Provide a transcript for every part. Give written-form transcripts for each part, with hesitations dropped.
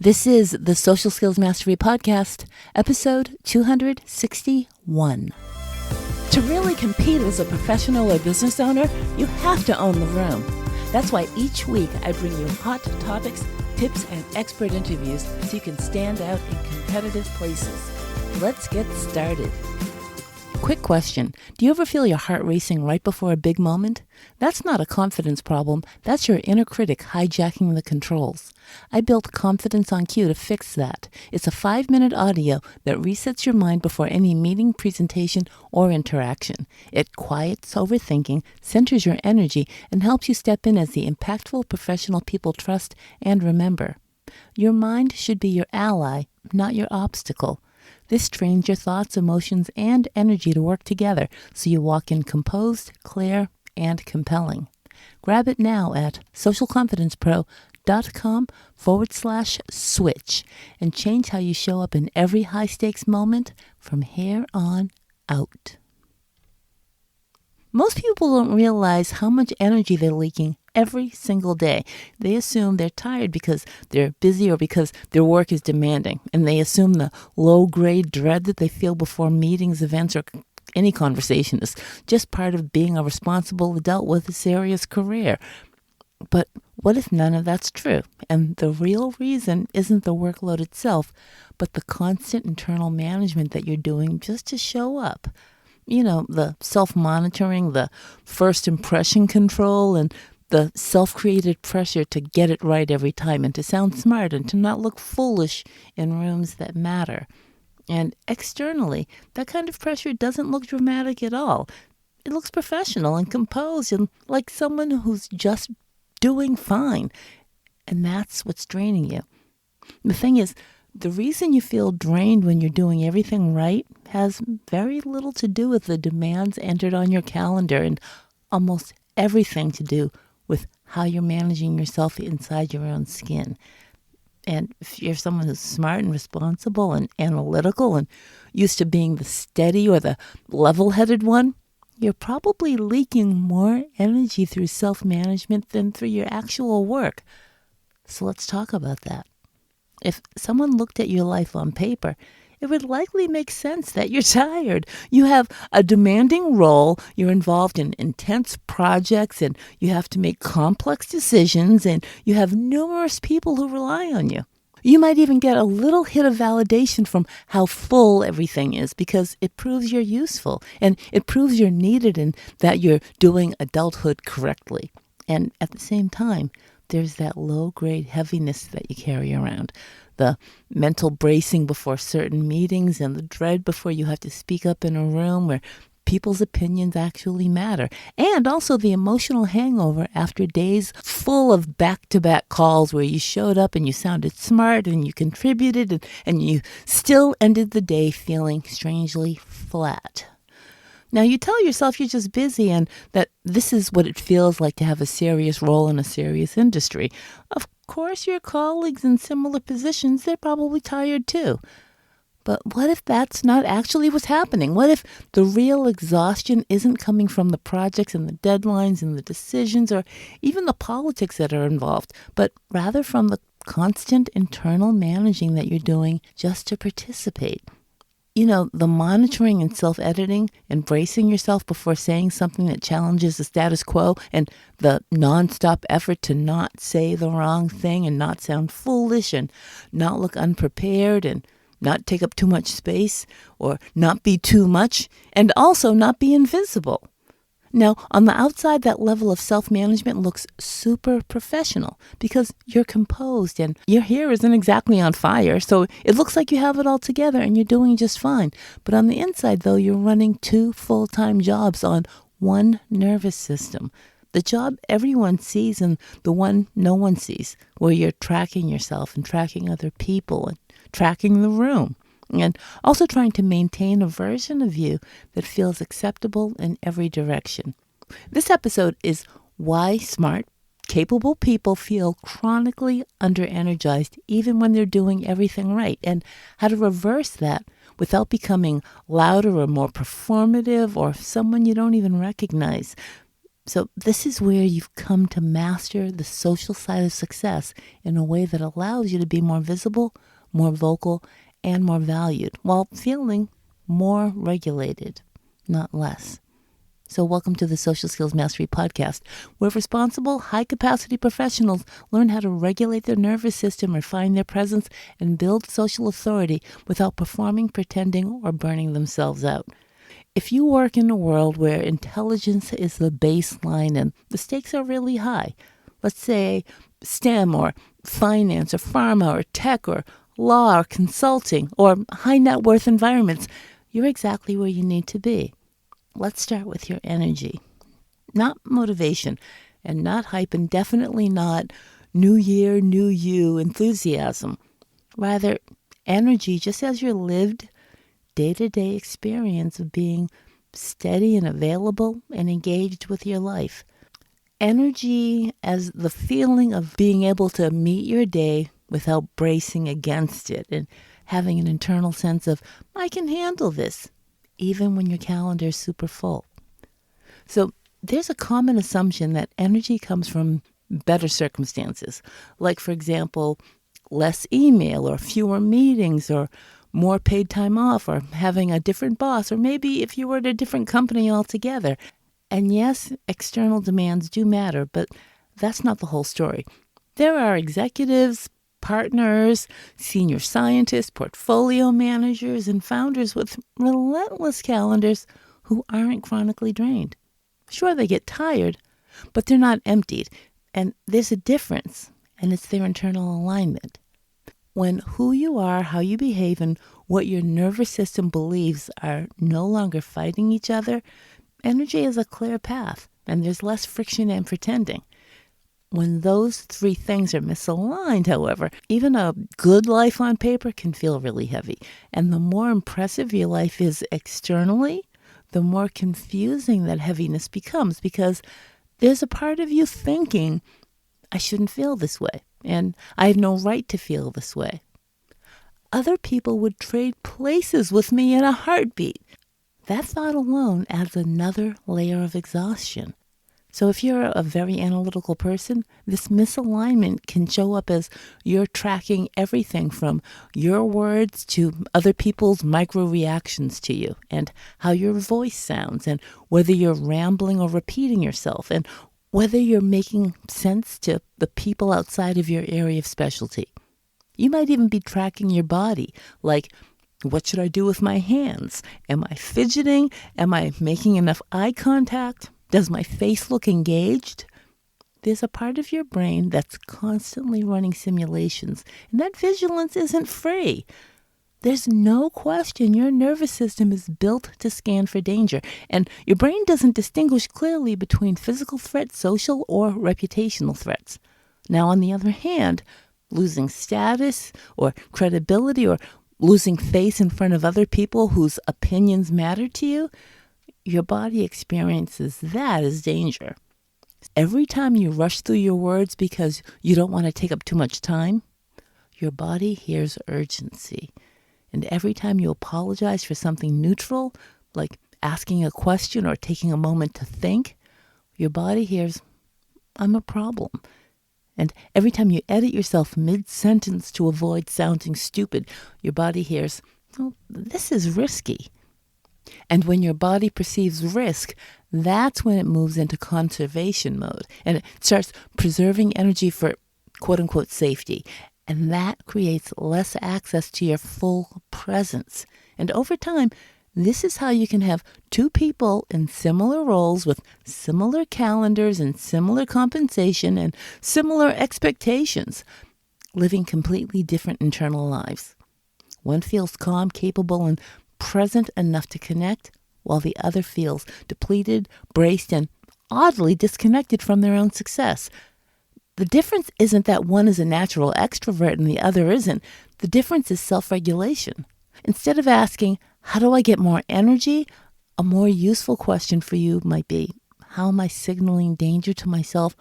This is the Social Skills Mastery Podcast, episode 261. To really compete as a professional or business owner, you have to own the room. That's why each week I bring you hot topics, tips, and expert interviews so you can stand out in competitive places. Let's get started. Quick question. Do you ever feel your heart racing right before a big moment? That's not a confidence problem. That's your inner critic hijacking the controls. I built Confidence on Cue to fix that. It's a 5-minute audio that resets your mind before any meeting, presentation, or interaction. It quiets overthinking, centers your energy, and helps you step in as the impactful professional people trust and remember. Your mind should be your ally, not your obstacle. This trains your thoughts, emotions, and energy to work together so you walk in composed, clear, and compelling. Grab it now at socialconfidencepro.com/switch and change how you show up in every high-stakes moment from here on out. Most people don't realize how much energy they're leaking every single day. They assume they're tired because they're busy or because their work is demanding, and they assume the low-grade dread that they feel before meetings, events, or any conversation is just part of being a responsible adult with a serious career. But what if none of that's true? And the real reason isn't the workload itself, but the constant internal management that you're doing just to show up. You know, the self-monitoring, the first impression control, and the self-created pressure to get it right every time and to sound smart and to not look foolish in rooms that matter. And externally, that kind of pressure doesn't look dramatic at all. It looks professional and composed and like someone who's just doing fine. And that's what's draining you. The thing is, the reason you feel drained when you're doing everything right has very little to do with the demands entered on your calendar and almost everything to do with how you're managing yourself inside your own skin. And if you're someone who's smart and responsible and analytical and used to being the steady or the level-headed one, you're probably leaking more energy through self-management than through your actual work. So let's talk about that. If someone looked at your life on paper, it would likely make sense that you're tired. You have a demanding role, you're involved in intense projects, and you have to make complex decisions, and you have numerous people who rely on you. You might even get a little hit of validation from how full everything is because it proves you're useful, and it proves you're needed and that you're doing adulthood correctly. And at the same time, there's that low-grade heaviness that you carry around, the mental bracing before certain meetings and the dread before you have to speak up in a room where people's opinions actually matter, and also the emotional hangover after days full of back-to-back calls where you showed up and you sounded smart and you contributed and you still ended the day feeling strangely flat. Now, you tell yourself you're just busy and that this is what it feels like to have a serious role in a serious industry. Of course, your colleagues in similar positions, they're probably tired too. But what if that's not actually what's happening? What if the real exhaustion isn't coming from the projects and the deadlines and the decisions or even the politics that are involved, but rather from the constant internal managing that you're doing just to participate? You know, the monitoring and self-editing, embracing yourself before saying something that challenges the status quo, and the nonstop effort to not say the wrong thing and not sound foolish and not look unprepared and not take up too much space or not be too much and also not be invisible. Now, on the outside, that level of self-management looks super professional because you're composed and your hair isn't exactly on fire, so it looks like you have it all together and you're doing just fine. But on the inside, though, you're running 2 full-time jobs on one nervous system. The job everyone sees and the one no one sees, where you're tracking yourself and tracking other people and tracking the room. And also trying to maintain a version of you that feels acceptable in every direction. This episode is why smart, capable people feel chronically under-energized even when they're doing everything right, and how to reverse that without becoming louder or more performative or someone you don't even recognize. So this is where you've come to master the social side of success in a way that allows you to be more visible, more vocal, and more valued while feeling more regulated, not less. So welcome to the Social Skills Mastery Podcast, where responsible, high-capacity professionals learn how to regulate their nervous system, refine their presence, and build social authority without performing, pretending, or burning themselves out. If you work in a world where intelligence is the baseline and the stakes are really high, let's say STEM or finance or pharma or tech or law or consulting or high net worth environments, you're exactly where you need to be. Let's start with your energy. Not motivation and not hype and definitely not new year, new you enthusiasm. Rather, energy just as your lived day-to-day experience of being steady and available and engaged with your life. Energy as the feeling of being able to meet your day without bracing against it and having an internal sense of, I can handle this, even when your calendar is super full. So there's a common assumption that energy comes from better circumstances, like, for example, less email or fewer meetings or more paid time off or having a different boss, or maybe if you were at a different company altogether. And yes, external demands do matter, but that's not the whole story. There are executives, partners, senior scientists, portfolio managers, and founders with relentless calendars who aren't chronically drained. Sure, they get tired, but they're not emptied. And there's a difference, and it's their internal alignment. When who you are, how you behave, and what your nervous system believes are no longer fighting each other, energy is a clear path, and there's less friction and pretending. When those three things are misaligned, however, even a good life on paper can feel really heavy. And the more impressive your life is externally, the more confusing that heaviness becomes, because there's a part of you thinking, I shouldn't feel this way, and I have no right to feel this way. Other people would trade places with me in a heartbeat. That thought alone adds another layer of exhaustion. So if you're a very analytical person, this misalignment can show up as you're tracking everything from your words to other people's micro reactions to you, and how your voice sounds, and whether you're rambling or repeating yourself, and whether you're making sense to the people outside of your area of specialty. You might even be tracking your body, like, what should I do with my hands? Am I fidgeting? Am I making enough eye contact? Does my face look engaged? There's a part of your brain that's constantly running simulations, and that vigilance isn't free. There's no question your nervous system is built to scan for danger, and your brain doesn't distinguish clearly between physical threats, social, or reputational threats. Now, on the other hand, losing status or credibility or losing face in front of other people whose opinions matter to you, your body experiences that as danger. Every time you rush through your words because you don't want to take up too much time, your body hears urgency. And every time you apologize for something neutral, like asking a question or taking a moment to think, your body hears, I'm a problem. And every time you edit yourself mid-sentence to avoid sounding stupid, your body hears, oh, this is risky. And when your body perceives risk, that's when it moves into conservation mode. And it starts preserving energy for quote-unquote safety. And that creates less access to your full presence. And over time, this is how you can have two people in similar roles with similar calendars and similar compensation and similar expectations, living completely different internal lives. One feels calm, capable, and present enough to connect, while the other feels depleted, braced, and oddly disconnected from their own success. The difference isn't that one is a natural extrovert and the other isn't. The difference is self-regulation. Instead of asking, how do I get more energy? A more useful question for you might be, how am I signaling danger to myself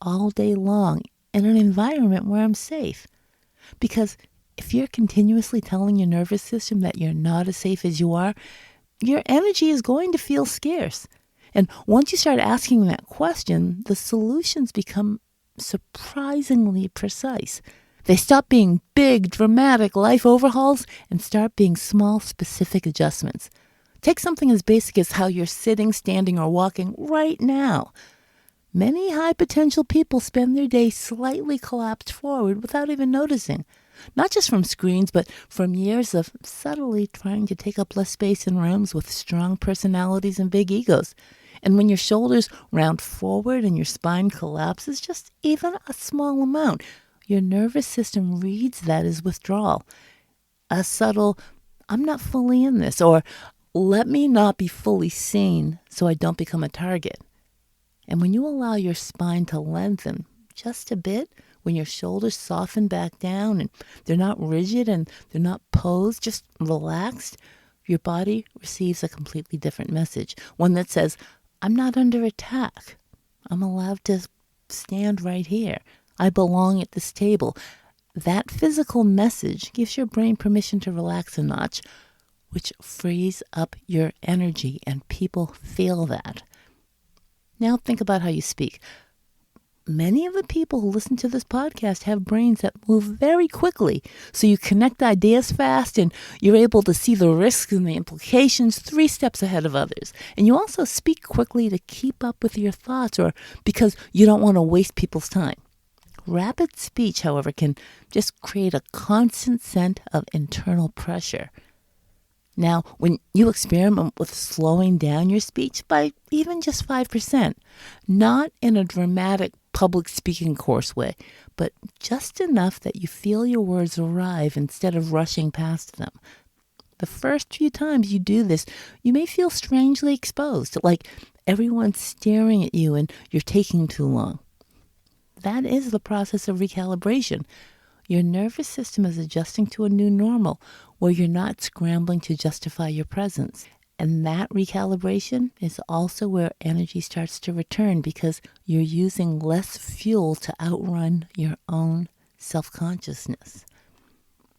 all day long in an environment where I'm safe? Because if you're continuously telling your nervous system that you're not as safe as you are, your energy is going to feel scarce. And once you start asking that question, the solutions become surprisingly precise. They stop being big, dramatic life overhauls and start being small, specific adjustments. Take something as basic as how you're sitting, standing, or walking right now. Many high potential people spend their day slightly collapsed forward without even noticing. Not just from screens, but from years of subtly trying to take up less space in rooms with strong personalities and big egos. And when your shoulders round forward and your spine collapses just even a small amount, your nervous system reads that as withdrawal. A subtle, I'm not fully in this, or let me not be fully seen so I don't become a target. And when you allow your spine to lengthen just a bit, when your shoulders soften back down and they're not rigid and they're not posed, just relaxed, your body receives a completely different message. One that says, I'm not under attack. I'm allowed to stand right here. I belong at this table. That physical message gives your brain permission to relax a notch, which frees up your energy, and people feel that. Now think about how you speak. Many of the people who listen to this podcast have brains that move very quickly, so you connect ideas fast and you're able to see the risks and the implications 3 steps ahead of others. And you also speak quickly to keep up with your thoughts or because you don't want to waste people's time. Rapid speech, however, can just create a constant sense of internal pressure. Now, when you experiment with slowing down your speech by even just 5%, not in a dramatic public speaking course way, but just enough that you feel your words arrive instead of rushing past them. The first few times you do this, you may feel strangely exposed, like everyone's staring at you and you're taking too long. That is the process of recalibration. Your nervous system is adjusting to a new normal where you're not scrambling to justify your presence. And that recalibration is also where energy starts to return because you're using less fuel to outrun your own self-consciousness.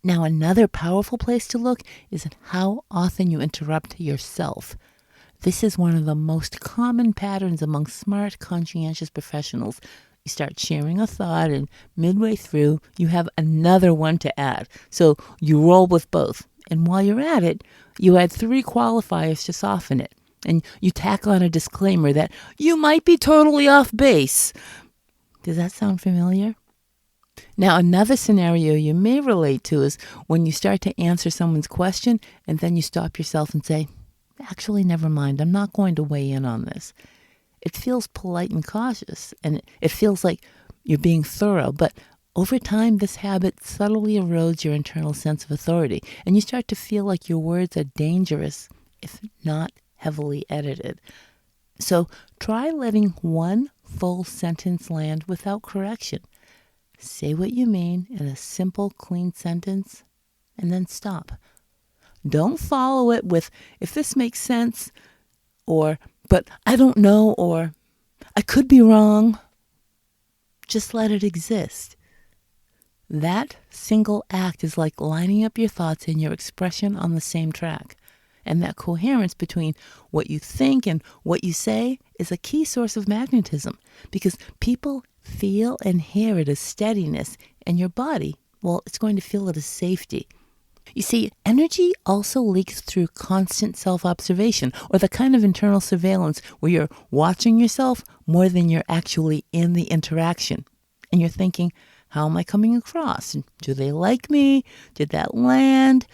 Now, another powerful place to look is at how often you interrupt yourself. This is one of the most common patterns among smart, conscientious professionals. You start sharing a thought, and midway through, you have another one to add. So you roll with both. And while you're at it, you add 3 qualifiers to soften it. And you tack on a disclaimer that you might be totally off base. Does that sound familiar? Now, another scenario you may relate to is when you start to answer someone's question, and then you stop yourself and say, actually, never mind, I'm not going to weigh in on this. It feels polite and cautious, and it feels like you're being thorough, but over time, this habit subtly erodes your internal sense of authority, and you start to feel like your words are dangerous if not heavily edited. So try letting one full sentence land without correction. Say what you mean in a simple, clean sentence, and then stop. Don't follow it with, if this makes sense, or, but I don't know, or I could be wrong. Just let it exist. That single act is like lining up your thoughts and your expression on the same track. And that coherence between what you think and what you say is a key source of magnetism because people feel and hear it as steadiness, and your body, well, it's going to feel it as safety. You see, energy also leaks through constant self-observation, or the kind of internal surveillance where you're watching yourself more than you're actually in the interaction. And you're thinking, how am I coming across? Do they like me? Did that land?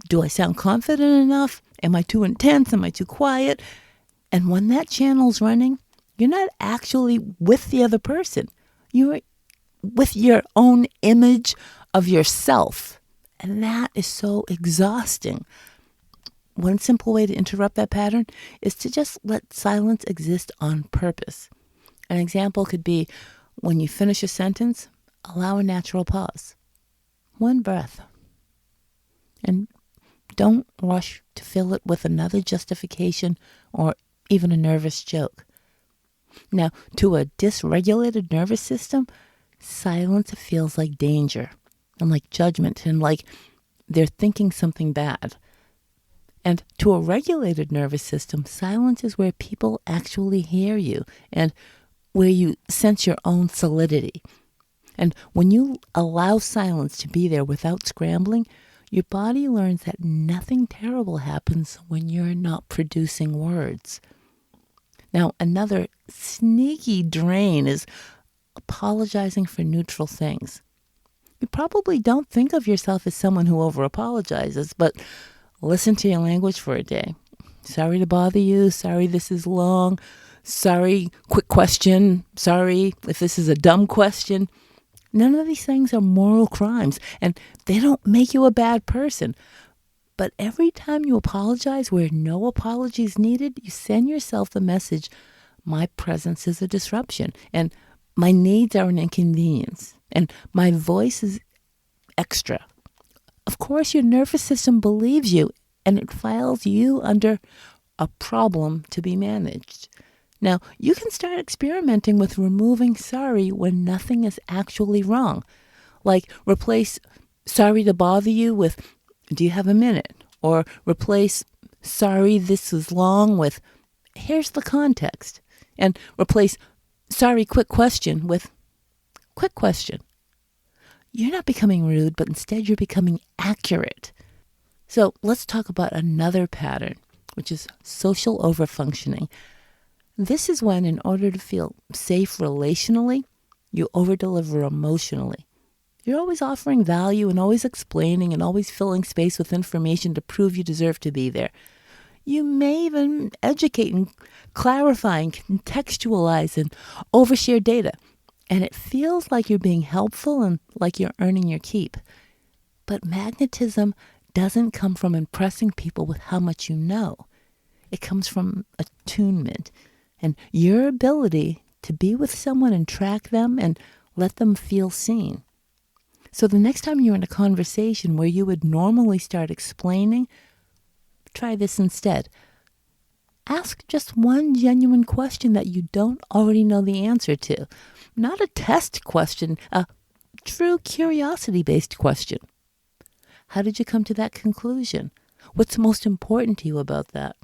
Do I sound confident enough? Am I too intense? Am I too quiet? And when that channel's running, you're not actually with the other person. You're with your own image of yourself. And that is so exhausting. One simple way to interrupt that pattern is to just let silence exist on purpose. An example could be when you finish a sentence, allow a natural pause. 1 breath. And don't rush to fill it with another justification or even a nervous joke. Now, to a dysregulated nervous system, silence feels like danger and like judgment and like they're thinking something bad. And to a regulated nervous system, silence is where people actually hear you and where you sense your own solidity. And when you allow silence to be there without scrambling, your body learns that nothing terrible happens when you're not producing words. Now, another sneaky drain is apologizing for neutral things. You probably don't think of yourself as someone who over-apologizes, but listen to your language for a day. Sorry to bother you. Sorry this is long. Sorry, quick question. Sorry if this is a dumb question. None of these things are moral crimes, and they don't make you a bad person. But every time you apologize where no apology is needed, you send yourself the message, my presence is a disruption, and my needs are an inconvenience, and my voice is extra. Of course, your nervous system believes you, and it files you under a problem to be managed. Now, you can start experimenting with removing sorry when nothing is actually wrong. Like replace sorry to bother you with, do you have a minute? Or replace sorry this is long with, here's the context. And replace sorry quick question with, quick question. You're not becoming rude, but instead you're becoming accurate. So let's talk about another pattern, which is social overfunctioning. This is when, in order to feel safe relationally, you overdeliver emotionally. You're always offering value and always explaining and always filling space with information to prove you deserve to be there. You may even educate and clarify and contextualize and overshare data. And it feels like you're being helpful and like you're earning your keep. But magnetism doesn't come from impressing people with how much you know. It comes from attunement and your ability to be with someone and track them and let them feel seen. So the next time you're in a conversation where you would normally start explaining, try this instead. Ask just one genuine question that you don't already know the answer to. Not a test question, a true curiosity-based question. How did you come to that conclusion? What's most important to you about that?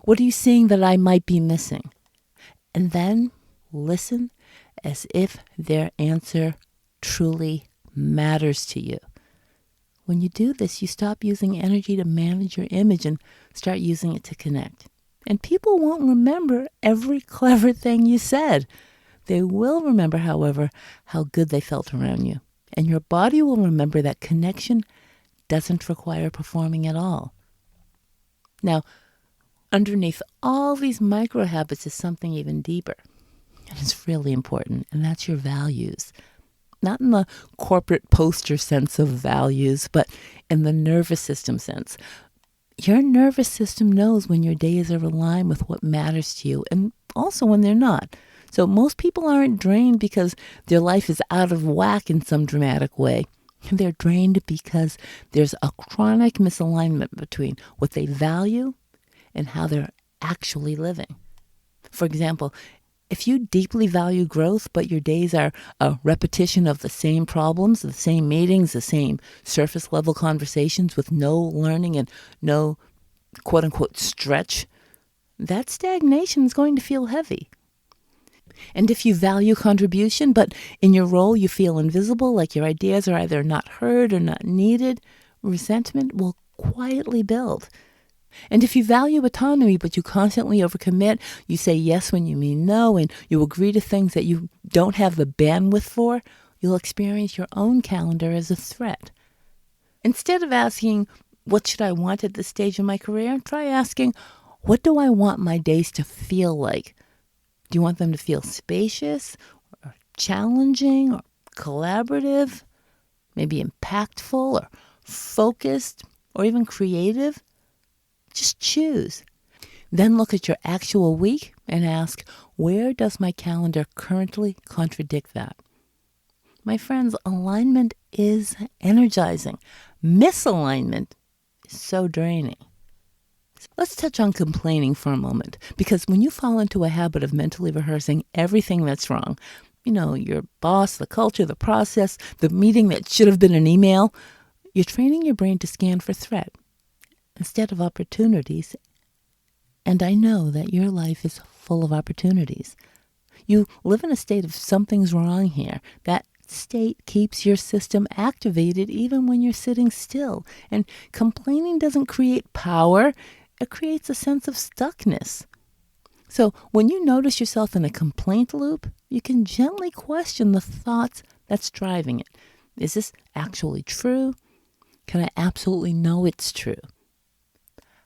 What are you seeing that I might be missing? And then listen as if their answer truly matters to you. When you do this, you stop using energy to manage your image and start using it to connect. And people won't remember every clever thing you said. They will remember, however, how good they felt around you. And your body will remember that connection doesn't require performing at all. Now, underneath all these micro habits is something even deeper. And it's really important, and that's your values. Not in the corporate poster sense of values, but in the nervous system sense. Your nervous system knows when your days are aligned with what matters to you, and also when they're not. So most people aren't drained because their life is out of whack in some dramatic way. They're drained because there's a chronic misalignment between what they value and how they're actually living. For example, if you deeply value growth, but your days are a repetition of the same problems, the same meetings, the same surface level conversations with no learning and no quote unquote stretch, that stagnation is going to feel heavy. And if you value contribution, but in your role you feel invisible, like your ideas are either not heard or not needed, resentment will quietly build. And if you value autonomy, but you constantly overcommit, you say yes when you mean no, and you agree to things that you don't have the bandwidth for, you'll experience your own calendar as a threat. Instead of asking, what should I want at this stage of my career? Try asking, what do I want my days to feel like? Do you want them to feel spacious, or challenging, or collaborative, maybe impactful, or focused, or even creative? Just choose. Then look at your actual week and ask, where does my calendar currently contradict that? My friends, alignment is energizing. Misalignment is so draining. Let's touch on complaining for a moment, because when you fall into a habit of mentally rehearsing everything that's wrong, your boss, the culture, the process, the meeting that should have been an email, you're training your brain to scan for threat. instead of opportunities. And I know that your life is full of opportunities. You live in a state of something's wrong here. That state keeps your system activated even when you're sitting still. And complaining doesn't create power. It creates a sense of stuckness. So when you notice yourself in a complaint loop, you can gently question the thoughts that's driving it. Is this actually true? Can I absolutely know it's true?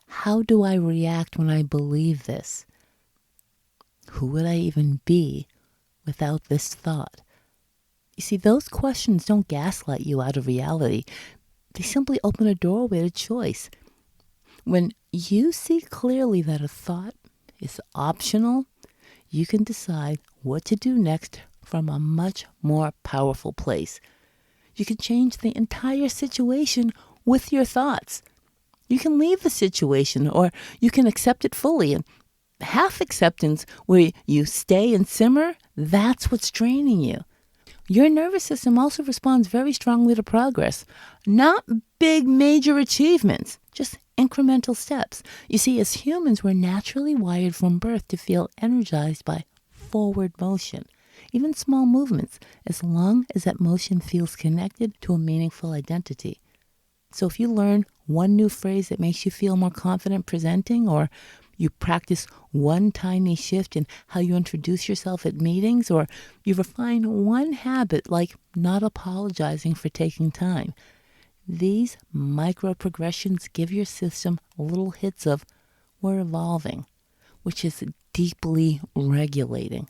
How do I react when I believe this? Who would I even be without this thought? You see, those questions don't gaslight you out of reality. They simply open a doorway to choice. When you see clearly that a thought is optional, you can decide what to do next from a much more powerful place. You can change the entire situation with your thoughts. You can leave the situation, or you can accept it fully. And half acceptance, where you stay and simmer, that's what's draining you. Your nervous system also responds very strongly to progress. Not big, major achievements, just incremental steps. You see, as humans, we're naturally wired from birth to feel energized by forward motion. Even small movements, as long as that motion feels connected to a meaningful identity. So if you learn one new phrase that makes you feel more confident presenting, or you practice one tiny shift in how you introduce yourself at meetings, or you refine one habit like not apologizing for taking time, these micro progressions give your system little hits of "we're evolving," which is deeply regulating.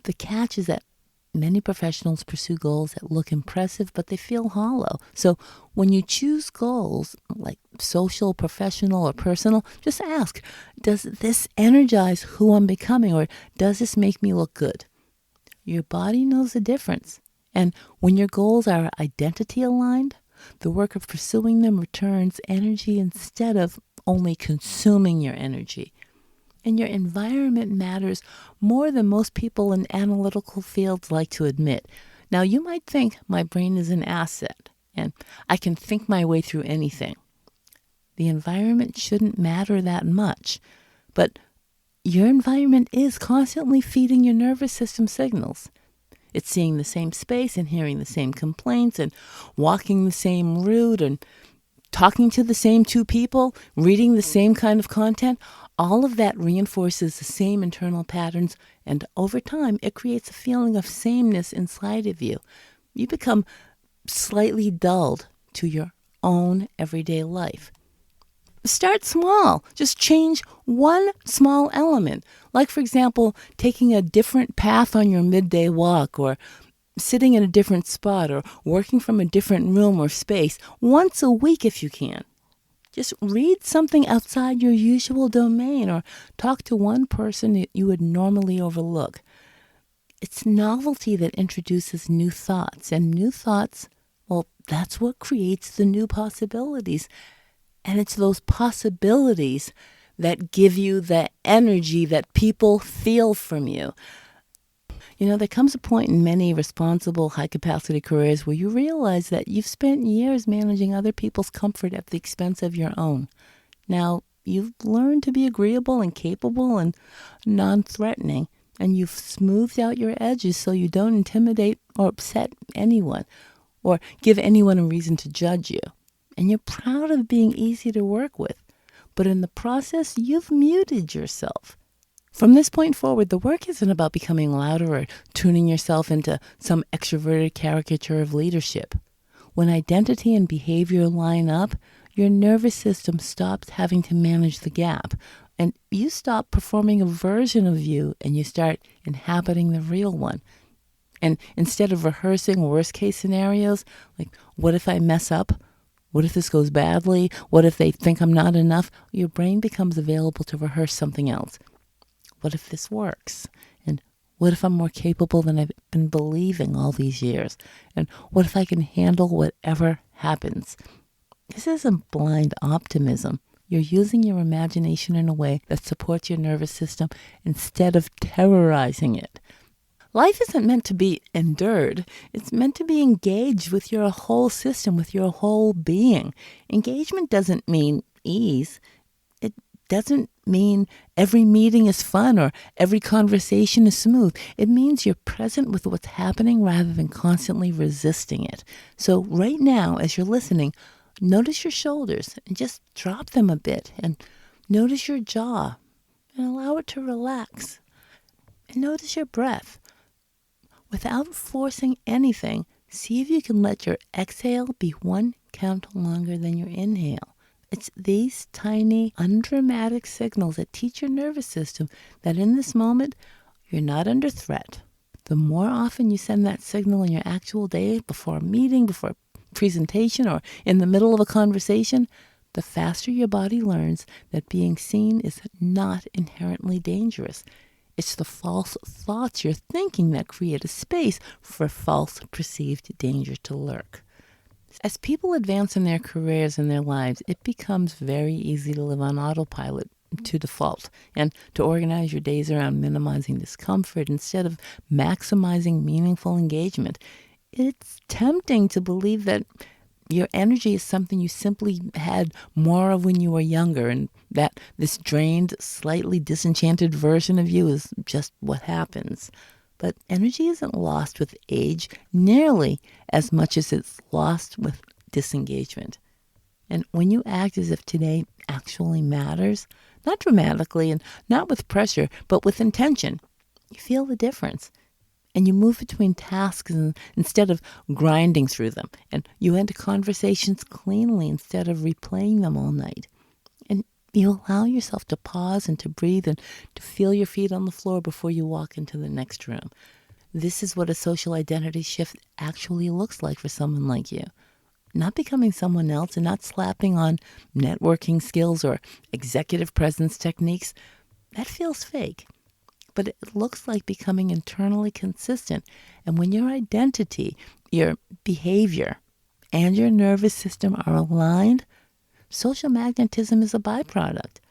The catch is that many professionals pursue goals that look impressive, but they feel hollow. So when you choose goals like social, professional, or personal, just ask, does this energize who I'm becoming, or does this make me look good? Your body knows the difference. And when your goals are identity aligned, the work of pursuing them returns energy instead of only consuming your energy. And your environment matters more than most people in analytical fields like to admit. Now, you might think my brain is an asset and I can think my way through anything. The environment shouldn't matter that much, but your environment is constantly feeding your nervous system signals. It's seeing the same space and hearing the same complaints and walking the same route and talking to the same two people, reading the same kind of content. All of that reinforces the same internal patterns, and over time, it creates a feeling of sameness inside of you. You become slightly dulled to your own everyday life. Start small. Just change one small element. Like, for example, taking a different path on your midday walk, or sitting in a different spot, or working from a different room or space once a week if you can. Just read something outside your usual domain, or talk to one person that you would normally overlook. It's novelty that introduces new thoughts, and new thoughts, well, that's what creates the new possibilities. And it's those possibilities that give you the energy that people feel from you. You know, there comes a point in many responsible, high-capacity careers where you realize that you've spent years managing other people's comfort at the expense of your own. Now, you've learned to be agreeable and capable and non-threatening, and you've smoothed out your edges so you don't intimidate or upset anyone or give anyone a reason to judge you. And you're proud of being easy to work with, but in the process, you've muted yourself. From this point forward, the work isn't about becoming louder or tuning yourself into some extroverted caricature of leadership. When identity and behavior line up, your nervous system stops having to manage the gap, and you stop performing a version of you and you start inhabiting the real one. And instead of rehearsing worst-case scenarios, like, what if I mess up? What if this goes badly? What if they think I'm not enough? Your brain becomes available to rehearse something else. What if this works? And what if I'm more capable than I've been believing all these years? And what if I can handle whatever happens? This isn't blind optimism. You're using your imagination in a way that supports your nervous system instead of terrorizing it. Life isn't meant to be endured. It's meant to be engaged with your whole system, with your whole being. Engagement doesn't mean ease, it doesn't mean every meeting is fun or every conversation is smooth. It means you're present with what's happening rather than constantly resisting it. So right now, as you're listening, notice your shoulders and just drop them a bit, and notice your jaw and allow it to relax. And notice your breath. Without forcing anything, see if you can let your exhale be one count longer than your inhale. It's these tiny, undramatic signals that teach your nervous system that in this moment, you're not under threat. The more often you send that signal in your actual day, before a meeting, before a presentation, or in the middle of a conversation, the faster your body learns that being seen is not inherently dangerous. It's the false thoughts you're thinking that create a space for false perceived danger to lurk. As people advance in their careers and their lives, it becomes very easy to live on autopilot to default and to organize your days around minimizing discomfort instead of maximizing meaningful engagement. It's tempting to believe that your energy is something you simply had more of when you were younger, and that this drained, slightly disenchanted version of you is just what happens. But energy isn't lost with age nearly as much as it's lost with disengagement. And when you act as if today actually matters, not dramatically and not with pressure, but with intention, you feel the difference. And you move between tasks instead of grinding through them. And you end conversations cleanly instead of replaying them all night. And you allow yourself to pause and to breathe and to feel your feet on the floor before you walk into the next room. This is what a social identity shift actually looks like for someone like you. Not becoming someone else and not slapping on networking skills or executive presence techniques. That feels fake. But it looks like becoming internally consistent. And when your identity, your behavior, and your nervous system are aligned, social magnetism is a byproduct.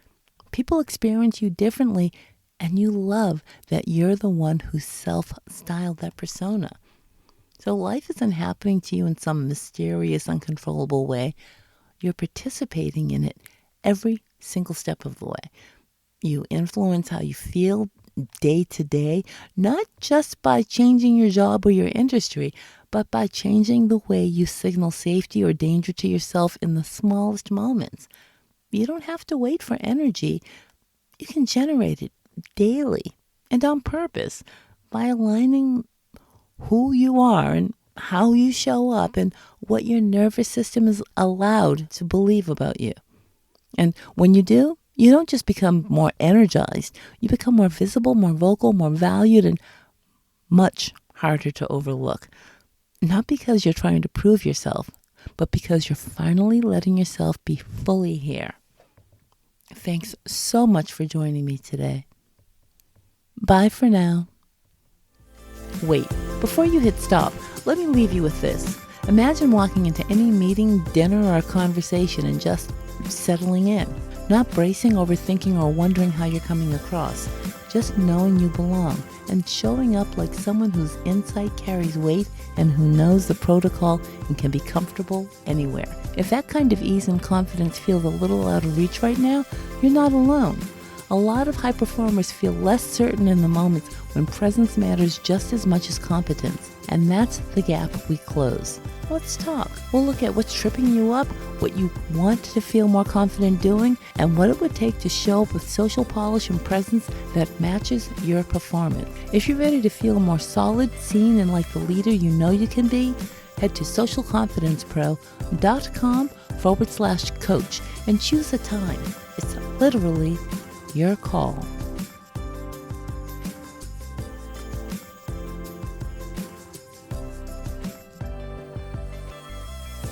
People experience you differently, and you love that you're the one who self-styled that persona. So life isn't happening to you in some mysterious, uncontrollable way. You're participating in it every single step of the way. You influence how you feel day to day, not just by changing your job or your industry, but by changing the way you signal safety or danger to yourself in the smallest moments. You don't have to wait for energy. You can generate it daily and on purpose by aligning who you are and how you show up and what your nervous system is allowed to believe about you. And when you do, you don't just become more energized. You become more visible, more vocal, more valued, and much harder to overlook. Not because you're trying to prove yourself, but because you're finally letting yourself be fully here. Thanks so much for joining me today. Bye for now. Wait, before you hit stop, let me leave you with this. Imagine walking into any meeting, dinner, or conversation and just settling in. Not bracing, overthinking, or wondering how you're coming across. Just knowing you belong and showing up like someone whose insight carries weight and who knows the protocol and can be comfortable anywhere. If that kind of ease and confidence feels a little out of reach right now, you're not alone. A lot of high performers feel less certain in the moments when presence matters just as much as competence. And that's the gap we close. Let's talk. We'll look at what's tripping you up, what you want to feel more confident doing, and what it would take to show up with social polish and presence that matches your performance. If you're ready to feel more solid, seen, and like the leader you know you can be, head to socialconfidencepro.com/coach and choose a time. It's literally your call.